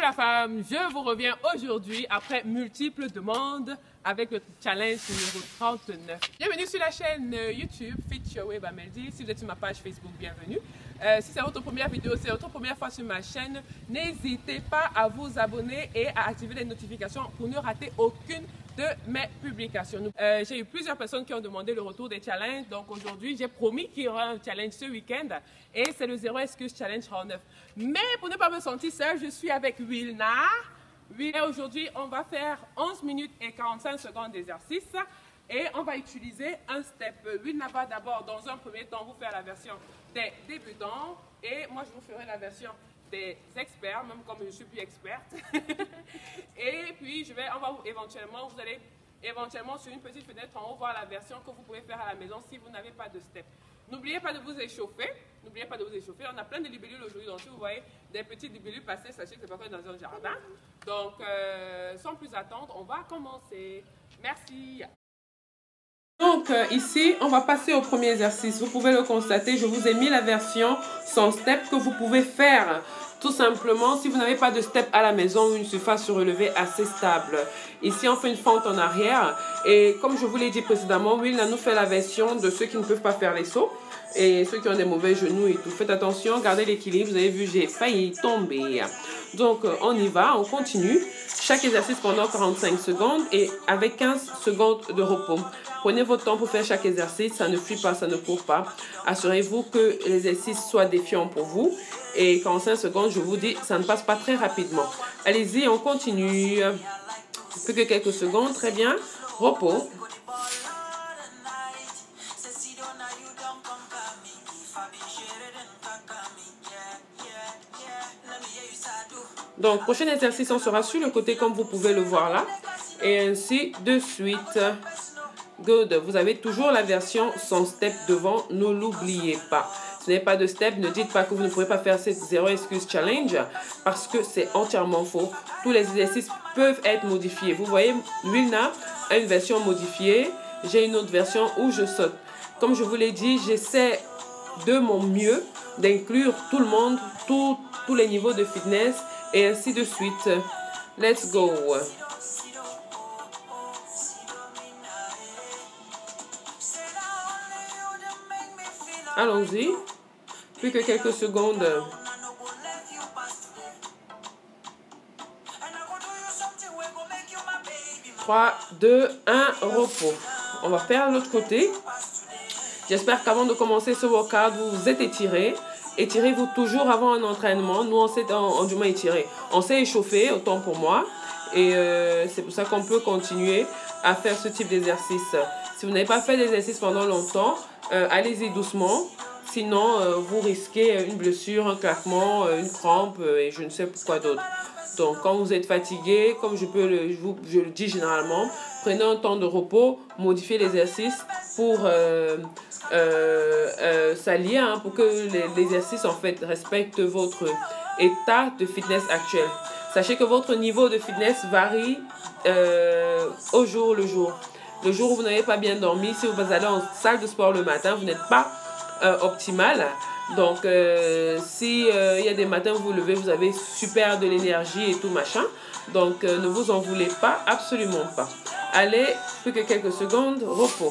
la femme, je vous reviens aujourd'hui après multiples demandes avec le challenge numéro 39. Bienvenue sur la chaîne YouTube Fit Your Way by Meldy. Si vous êtes sur ma page Facebook, bienvenue. Si c'est votre première vidéo, c'est votre première fois sur ma chaîne, n'hésitez pas à vous abonner et à activer les notifications pour ne rater aucune de mes publications. J'ai eu plusieurs personnes qui ont demandé le retour des challenges. Donc aujourd'hui, j'ai promis qu'il y aura un challenge ce week-end et c'est le Zéro Excuse Challenge round 9. Mais pour ne pas me sentir seule, je suis avec Wilna. Et aujourd'hui, on va faire 11 minutes et 45 secondes d'exercice et on va utiliser un step. Wilna va d'abord, dans un premier temps, vous faire la version des débutants et moi, je vous ferai la version des experts, même comme je ne suis plus experte. Et puis, vous allez éventuellement sur une petite fenêtre en haut voir la version que vous pouvez faire à la maison si vous n'avez pas de step. N'oubliez pas de vous échauffer. N'oubliez pas de vous échauffer. On a plein de libellules aujourd'hui. Donc, si vous voyez des petites libellules passer, sachez que c'est pas comme dans un jardin. Donc, sans plus attendre, on va commencer. Merci. Donc, ici, on va passer au premier exercice. Vous pouvez le constater, je vous ai mis la version sans step que vous pouvez faire. Tout simplement, si vous n'avez pas de step à la maison ou une surface surélevée assez stable. Ici, on fait une fente en arrière. Et comme je vous l'ai dit précédemment, Wilna nous fait la version de ceux qui ne peuvent pas faire les sauts. Et ceux qui ont des mauvais genoux et tout. Faites attention, gardez l'équilibre. Vous avez vu, j'ai failli tomber. Donc, on y va, on continue. Chaque exercice pendant 45 secondes et avec 15 secondes de repos. Prenez votre temps pour faire chaque exercice. Ça ne fuit pas, ça ne court pas. Assurez-vous que l'exercice soit défiant pour vous. Et 45 secondes, je vous dis, ça ne passe pas très rapidement. Allez-y, on continue. Plus que quelques secondes, très bien. Repos. Donc, prochain exercice, on sera sur le côté comme vous pouvez le voir là. Et ainsi de suite. Good. Vous avez toujours la version sans step devant. Ne l'oubliez pas. Si vous n'avez pas de step, ne dites pas que vous ne pourrez pas faire cette Zéro Excuse Challenge parce que c'est entièrement faux. Tous les exercices peuvent être modifiés. Vous voyez, Wilna a une version modifiée. J'ai une autre version où je saute. Comme je vous l'ai dit, j'essaie de mon mieux d'inclure tout le monde, tous les niveaux de fitness et ainsi de suite. Let's go. Allons-y. Plus que quelques secondes. 3, 2, 1, repos. On va faire l'autre côté. J'espère qu'avant de commencer ce workout, vous vous êtes étiré. Étirez-vous toujours avant un entraînement. Nous, on s'est du moins étiré. On s'est échauffé, autant pour moi. Et c'est pour ça qu'on peut continuer à faire ce type d'exercice. Si vous n'avez pas fait d'exercice pendant longtemps, allez-y doucement. Sinon, vous risquez une blessure, un claquement, une crampe et je ne sais pourquoi d'autre. Donc, quand vous êtes fatigué, comme je le dis généralement, prenez un temps de repos, modifiez l'exercice pour s'allier, pour que l'exercice en fait respecte votre état de fitness actuel. Sachez que votre niveau de fitness varie au jour le jour. Le jour où vous n'avez pas bien dormi, si vous allez en salle de sport le matin, vous n'êtes pas optimal. Donc, si il y a des matins où vous vous levez, vous avez super de l'énergie et tout machin. Donc, ne vous en voulez pas, absolument pas. Allez, plus que quelques secondes, repos.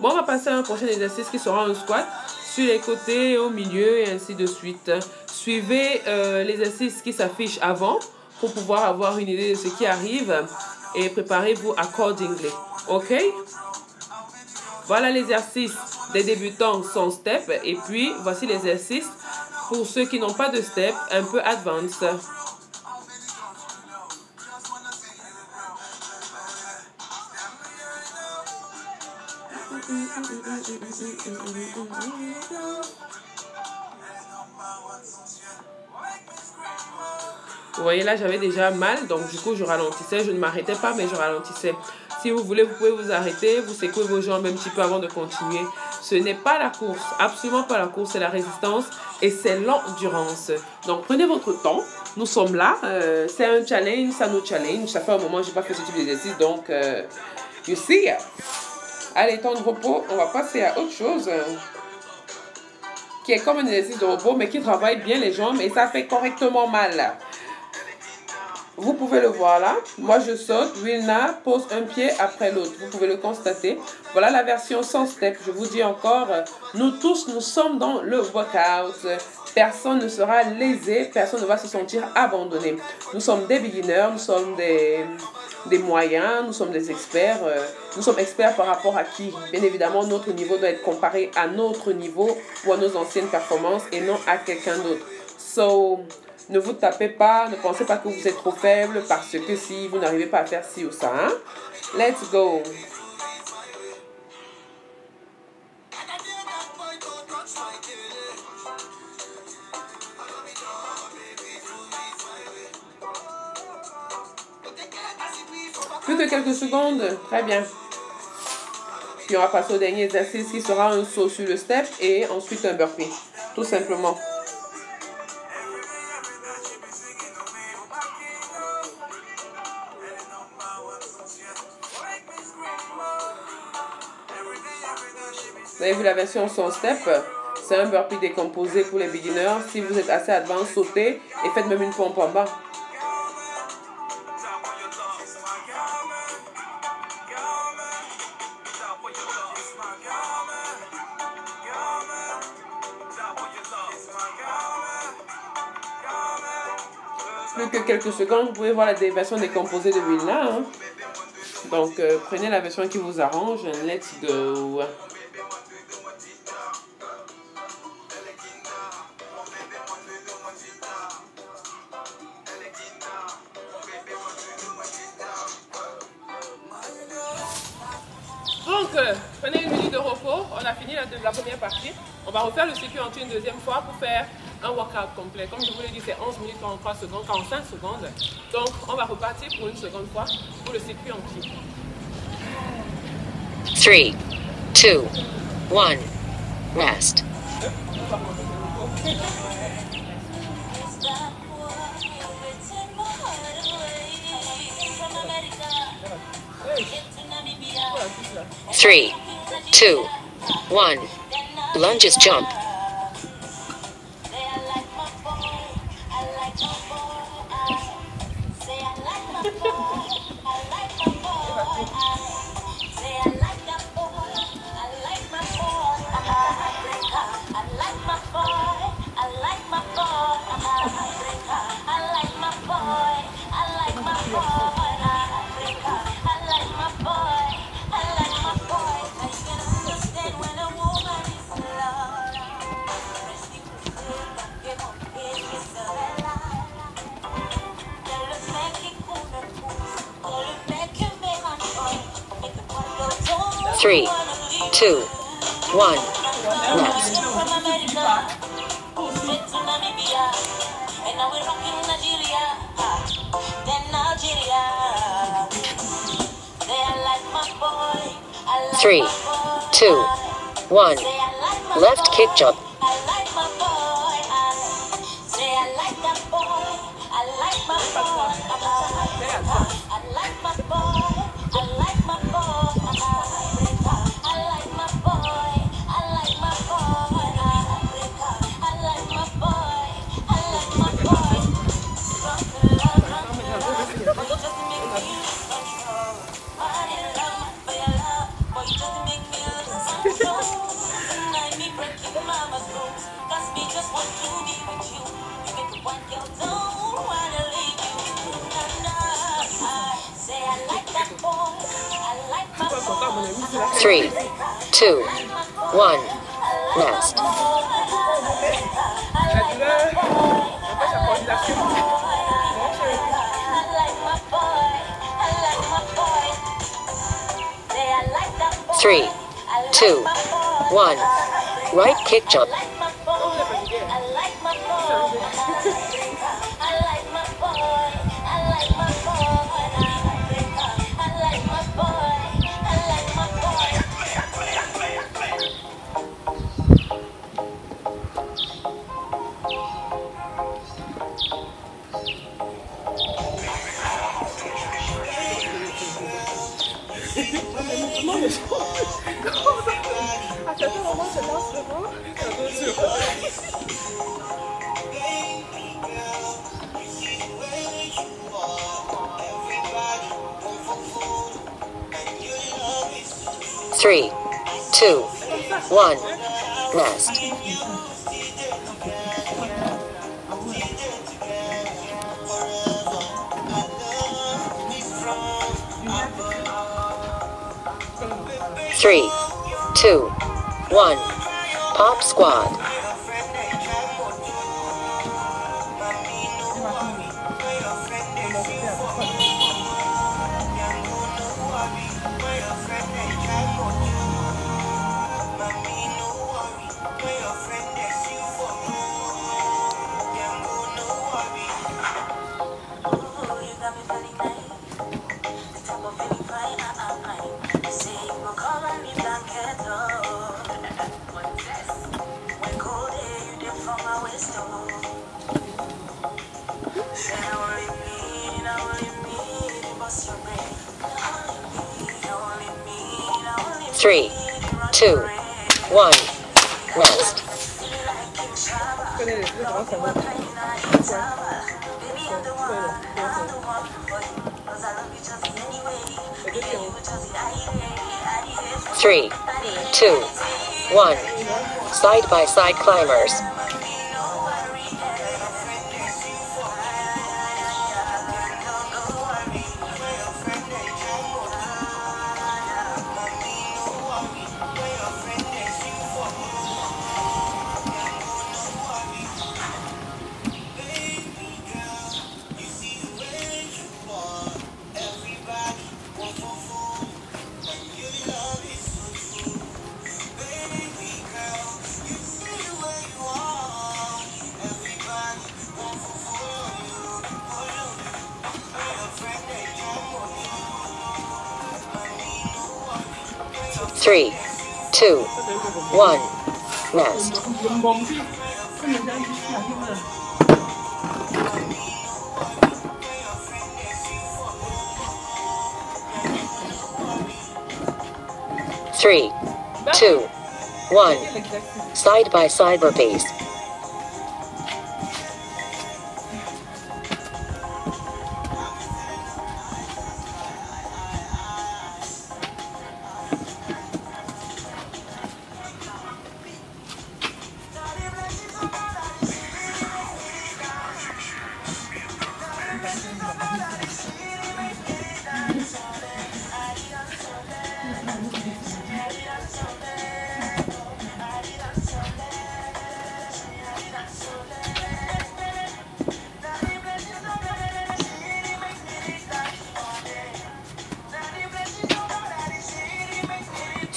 Bon, on va passer à un prochain exercice qui sera un squat sur les côtés, au milieu et ainsi de suite. Suivez l'exercice qui s'affiche avant pour pouvoir avoir une idée de ce qui arrive et préparez-vous accordingly. OK? Voilà l'exercice des débutants sans step. Et puis, voici l'exercice pour ceux qui n'ont pas de step, un peu advanced. Vous voyez là, j'avais déjà mal, donc du coup, je ralentissais. Je ne m'arrêtais pas, mais je ralentissais. Si vous voulez, vous pouvez vous arrêter, vous secouez vos jambes un petit peu avant de continuer. Ce n'est pas la course, absolument pas la course, c'est la résistance et c'est l'endurance. Donc, prenez votre temps. Nous sommes là. C'est un challenge, ça nous challenge. Ça fait un moment que je n'ai pas fait ce type d'exercice, donc, you see. Allez, temps de repos, on va passer à autre chose qui est comme un exercice de repos, mais qui travaille bien les jambes et ça fait correctement mal. Vous pouvez le voir là. Moi, je saute. Wilna pose un pied après l'autre. Vous pouvez le constater. Voilà la version sans step. Je vous dis encore, nous tous, nous sommes dans le workout. Personne ne sera lésé. Personne ne va se sentir abandonné. Nous sommes des beginners. Nous sommes des moyens. Nous sommes des experts. Nous sommes experts par rapport à qui? Bien évidemment, notre niveau doit être comparé à notre niveau ou à nos anciennes performances et non à quelqu'un d'autre. So, ne vous tapez pas, ne pensez pas que vous êtes trop faible parce que si vous n'arrivez pas à faire ci ou ça. Hein? Let's go. Plus que quelques secondes, très bien. Puis on va passer au dernier exercice qui sera un saut sur le step et ensuite un burpee. Tout simplement. Vous avez vu la version sans step, c'est un burpee décomposé pour les beginners. Si vous êtes assez advanced, sautez et faites même une pompe en bas. Plus que quelques secondes, vous pouvez voir la version décomposée de Wilna. Hein? Donc, prenez la version qui vous arrange. Let's go. Donc, prenez une minute de repos. On a fini la première partie. On va refaire le circuit entier une deuxième fois pour faire un workout complet. Comme je vous l'ai dit, c'est 11 minutes 43 secondes, 45 secondes. Donc, on va repartir pour une seconde fois pour le circuit entier. 3, 2, 1, rest. Three, 2, 1. Lunges jump. Three, 2, 1, rest. Three, 2, 1. Left kick jump. Three, 2, 1, rest. Three, 2, 1. Right kick jump. À certains moments, je lance vraiment. 3, 2, 1, rest. 3, 2, 1, pop squad. 3, 2, 1, rest. 3, 2, 1, side by side climbers. 3, 2, 1, rest. 3, 2, 1, side by side burpees.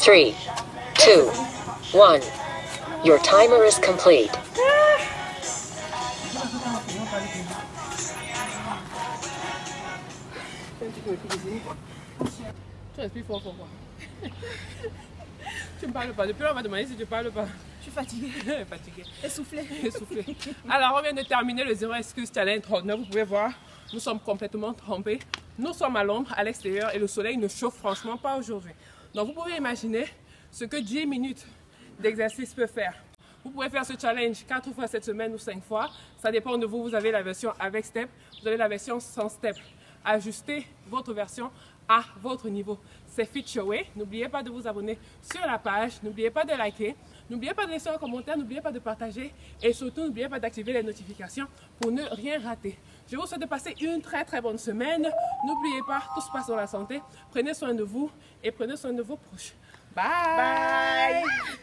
3, 2, 1. Your timer is complete. Tu respires fort, fort, fort. Tu ne parles pas. Depuis là, on m'a demandé si tu parles pas. Je suis fatiguée. Fatiguée. Essoufflée. Essoufflée. Alors, on vient de terminer le Zero Excuse Challenge 39. Vous pouvez voir, nous sommes complètement trempés. Nous sommes à l'ombre, à l'extérieur, et le soleil ne chauffe franchement pas aujourd'hui. Donc, vous pouvez imaginer ce que 10 minutes d'exercice peut faire. Vous pouvez faire ce challenge 4 fois cette semaine ou 5 fois. Ça dépend de vous. Vous avez la version avec step, vous avez la version sans step. Ajustez votre version à votre niveau. C'est Fit Your Way. N'oubliez pas de vous abonner sur la page. N'oubliez pas de liker. N'oubliez pas de laisser un commentaire. N'oubliez pas de partager. Et surtout, n'oubliez pas d'activer les notifications pour ne rien rater. Je vous souhaite de passer une très bonne semaine. N'oubliez pas, tout se passe dans la santé. Prenez soin de vous et prenez soin de vos proches. Bye! Bye.